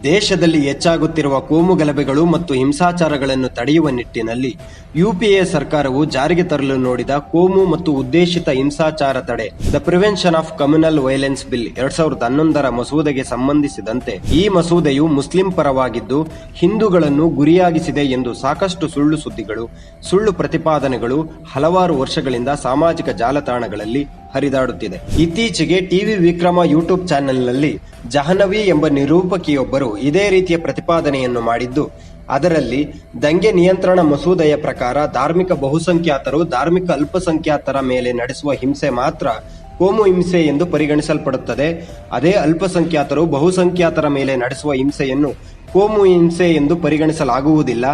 ದೇಶದಲ್ಲಿ ಹೆಚ್ಚಾಗುತ್ತಿರುವ ಕೋಮು ಗಲಭೆಗಳು ಮತ್ತು ಹಿಂಸಾಚಾರಗಳನ್ನು ತಡೆಯುವ ನಿಟ್ಟಿನಲ್ಲಿ ಯುಪಿಎ ಸರ್ಕಾರವು ಜಾರಿಗೆ ತರಲು ನೋಡಿದ ಕೋಮು ಮತ್ತು ಉದ್ದೇಶಿತ ಹಿಂಸಾಚಾರ ತಡೆ the prevention of communal violence bill 2011ರ ಮಸೂದೆಗೆ ಸಂಬಂಧಿಸಿದಂತೆ ಈ ಮಸೂದೆಯು ಮುಸ್ಲಿಂ ಪರವಾಗಿದ್ದು ಹಿಂದೂಗಳನ್ನು ಗುರಿಯಾಗಿಸಿದೆ ಎಂದು ಸಾಕಷ್ಟು ಸುಳ್ಳು ಸುದ್ದಿಗಳು, ಸುಳ್ಳು ಪ್ರತಿಪಾದನೆಗಳು ಹಲವಾರು ವರ್ಷಗಳಿಂದ ಸಾಮಾಜಿಕ ಜಾಲತಾಣಗಳಲ್ಲಿ ಹರಿದಾಡುತ್ತಿದೆ. ಇತ್ತೀಚೆಗೆ ಟಿವಿ ವಿಕ್ರಮ ಯೂಟ್ಯೂಬ್ ಚಾನೆಲ್ನಲ್ಲಿ ಜಹನವಿ ಎಂಬ ನಿರೂಪಕಿಯೊಬ್ಬರು ಇದೇ ರೀತಿಯ ಪ್ರತಿಪಾದನೆಯನ್ನು ಮಾಡಿದ್ದು, ಅದರಲ್ಲಿ ದಂಗೆ ನಿಯಂತ್ರಣ ಮಸೂದೆಯ ಪ್ರಕಾರ ಧಾರ್ಮಿಕ ಬಹುಸಂಖ್ಯಾತರು ಧಾರ್ಮಿಕ ಅಲ್ಪಸಂಖ್ಯಾತರ ಮೇಲೆ ನಡೆಸುವ ಹಿಂಸೆ ಮಾತ್ರ ಕೋಮು ಹಿಂಸೆ ಎಂದು ಪರಿಗಣಿಸಲ್ಪಡುತ್ತದೆ. ಅದೇ ಅಲ್ಪಸಂಖ್ಯಾತರು ಬಹುಸಂಖ್ಯಾತರ ಮೇಲೆ ನಡೆಸುವ ಹಿಂಸೆಯನ್ನು ಕೋಮು ಹಿಂಸೆ ಎಂದು ಪರಿಗಣಿಸಲಾಗುವುದಿಲ್ಲ.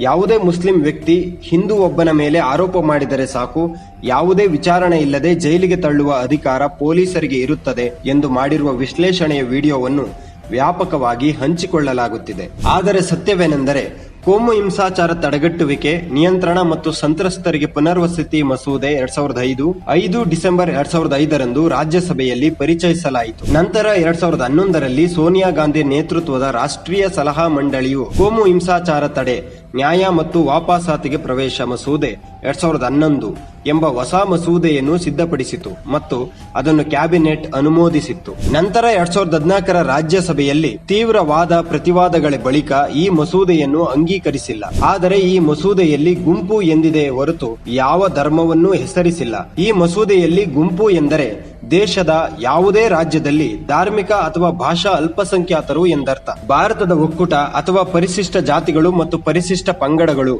ಯಾವುದೇ ಮುಸ್ಲಿಂ ವ್ಯಕ್ತಿ ಹಿಂದೂ ಒಬ್ಬನ ಮೇಲೆ ಆರೋಪ ಮಾಡಿದರೆ ಸಾಕು, ಯಾವುದೇ ವಿಚಾರಣೆ ಇಲ್ಲದೆ ಜೈಲಿಗೆ ತಳ್ಳುವ ಅಧಿಕಾರ ಪೊಲೀಸರಿಗೆ ಇರುತ್ತದೆ ಎಂದು ಮಾಡಿರುವ ವಿಶ್ಲೇಷಣೆಯ ವಿಡಿಯೋವನ್ನು ವ್ಯಾಪಕವಾಗಿ ಹಂಚಿಕೊಳ್ಳಲಾಗುತ್ತಿದೆ. ಆದರೆ ಸತ್ಯವೇನೆಂದರೆ, ಕೋಮು ಹಿಂಸಾಚಾರ ತಡೆಗಟ್ಟುವಿಕೆ, ನಿಯಂತ್ರಣ ಮತ್ತು ಸಂತ್ರಸ್ತರಿಗೆ ಪುನರ್ವಸತಿ ಮಸೂದೆ 2005 ಡಿಸೆಂಬರ್ 2005ರಂದು ರಾಜ್ಯಸಭೆಯಲ್ಲಿ ಪರಿಚಯಿಸಲಾಯಿತು. ನಂತರ 2011ರಲ್ಲಿ ಸೋನಿಯಾ ಗಾಂಧಿ ನೇತೃತ್ವದ ರಾಷ್ಟ್ರೀಯ ಸಲಹಾ ಮಂಡಳಿಯು ಕೋಮು ಹಿಂಸಾಚಾರ ತಡೆ, ನ್ಯಾಯ ಮತ್ತು ವಾಪಸಾತಿಗೆ ಪ್ರವೇಶ ಮಸೂದೆ 2011 ಎಂಬ ಹೊಸ ಮಸೂದೆಯನ್ನು ಸಿದ್ಧಪಡಿಸಿತು ಮತ್ತು ಅದನ್ನು ಕ್ಯಾಬಿನೆಟ್ ಅನುಮೋದಿಸಿತ್ತು. ನಂತರ 2014ರ ರಾಜ್ಯಸಭೆಯಲ್ಲಿ ತೀವ್ರ ವಾದ ಪ್ರತಿವಾದಗಳ ಬಳಿಕ ಈ ಮಸೂದೆಯನ್ನು ಅಂಗೀಕರಿಸಿಲ್ಲ. ಆದರೆ ಈ ಮಸೂದೆಯಲ್ಲಿ ಗುಂಪು ಎಂದಿದೆ ಹೊರತು ಯಾವ ಧರ್ಮವನ್ನೂ ಹೆಸರಿಸಿಲ್ಲ. ಈ ಮಸೂದೆಯಲ್ಲಿ ಗುಂಪು ಎಂದರೆ ದೇಶದ ಯಾವುದೇ ರಾಜ್ಯದಲ್ಲಿ ಧಾರ್ಮಿಕ ಅಥವಾ ಭಾಷಾ ಅಲ್ಪಸಂಖ್ಯಾತರು ಎಂದರ್ಥ. ಭಾರತದ ಒಕ್ಕೂಟ ಅಥವಾ ಪರಿಶಿಷ್ಟ ಜಾತಿಗಳು ಮತ್ತು ಪರಿಶಿಷ್ಟ ಪಂಗಡಗಳು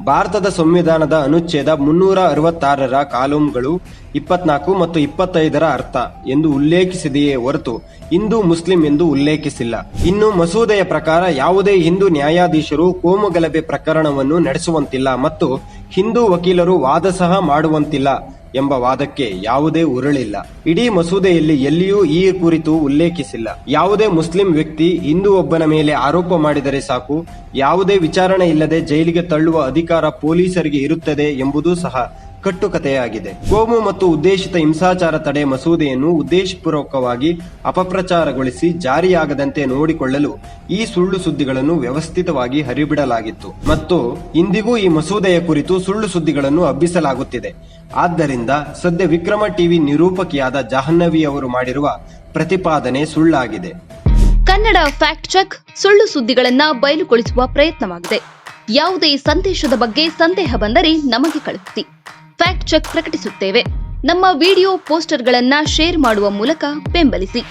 ಭಾರತದ ಸಂವಿಧಾನದ ಅನುಚ್ಛೇದ 366ರ ಕಾಲಂಗಳು 24 ಮತ್ತು 25ರ ಅರ್ಥ ಎಂದು ಉಲ್ಲೇಖಿಸಿದೆಯೇ ಹೊರತು ಹಿಂದೂ ಮುಸ್ಲಿಂ ಎಂದು ಉಲ್ಲೇಖಿಸಿಲ್ಲ. ಇನ್ನು ಮಸೂದೆಯ ಪ್ರಕಾರ ಯಾವುದೇ ಹಿಂದೂ ನ್ಯಾಯಾಧೀಶರು ಕೋಮು ಗಲಭೆ ಪ್ರಕರಣವನ್ನು ನಡೆಸುವಂತಿಲ್ಲ ಮತ್ತು ಹಿಂದೂ ವಕೀಲರು ವಾದ ಸಹ ಮಾಡುವಂತಿಲ್ಲ ಎಂಬ ವಾದಕ್ಕೆ ಯಾವುದೇ ಉರುಳಿಲ್ಲ. ಇಡೀ ಮಸೂದೆಯಲ್ಲಿ ಎಲ್ಲಿಯೂ ಈ ಕುರಿತು ಉಲ್ಲೇಖಿಸಿಲ್ಲ. ಯಾವುದೇ ಮುಸ್ಲಿಂ ವ್ಯಕ್ತಿ ಹಿಂದೂ ಒಬ್ಬನ ಮೇಲೆ ಆರೋಪ ಮಾಡಿದರೆ ಸಾಕು, ಯಾವುದೇ ವಿಚಾರಣೆ ಇಲ್ಲದೆ ಜೈಲಿಗೆ ತಳ್ಳುವ ಅಧಿಕಾರ ಪೊಲೀಸರಿಗೆ ಇರುತ್ತದೆ ಎಂಬುದೂ ಸಹ ಕಟ್ಟುಕತೆಯಾಗಿದೆ. ಕೋಮು ಮತ್ತು ಉದ್ದೇಶಿತ ಹಿಂಸಾಚಾರ ತಡೆ ಮಸೂದೆಯನ್ನು ಉದ್ದೇಶಪೂರ್ವಕವಾಗಿ ಅಪಪ್ರಚಾರಗೊಳಿಸಿ ಜಾರಿಯಾಗದಂತೆ ನೋಡಿಕೊಳ್ಳಲು ಈ ಸುಳ್ಳು ಸುದ್ದಿಗಳನ್ನು ವ್ಯವಸ್ಥಿತವಾಗಿ ಹರಿಬಿಡಲಾಗಿತ್ತು ಮತ್ತು ಇಂದಿಗೂ ಈ ಮಸೂದೆಯ ಕುರಿತು ಸುಳ್ಳು ಸುದ್ದಿಗಳನ್ನು ಹಬ್ಬಿಸಲಾಗುತ್ತಿದೆ. ಆದ್ದರಿಂದ ಸದ್ಯ ವಿಕ್ರಮ ಟಿವಿ ನಿರೂಪಕಿಯಾದ ಜಾಹ್ನವಿ ಅವರು ಮಾಡಿರುವ ಪ್ರತಿಪಾದನೆ ಸುಳ್ಳಾಗಿದೆ. ಕನ್ನಡ ಫ್ಯಾಕ್ಟ್ ಚೆಕ್ ಸುಳ್ಳು ಸುದ್ದಿಗಳನ್ನ ಬಯಲುಗೊಳಿಸುವ ಪ್ರಯತ್ನವಾಗಿದೆ. ಯಾವುದೇ ಸಂದೇಶದ ಬಗ್ಗೆ ಸಂದೇಹ ಬಂದರೆ ನಮಗೆ ಕಳುಹಿಸಿ. ಫ್ಯಾಕ್ಟ್ ಚೆಕ್ ಪ್ರಕಟಿಸುತ್ತೇವೆ. ನಮ್ಮ ವಿಡಿಯೋ ಪೋಸ್ಟರ್ಗಳನ್ನ ಶೇರ್ ಮಾಡುವ ಮೂಲಕ ಬೆಂಬಲಿಸಿ.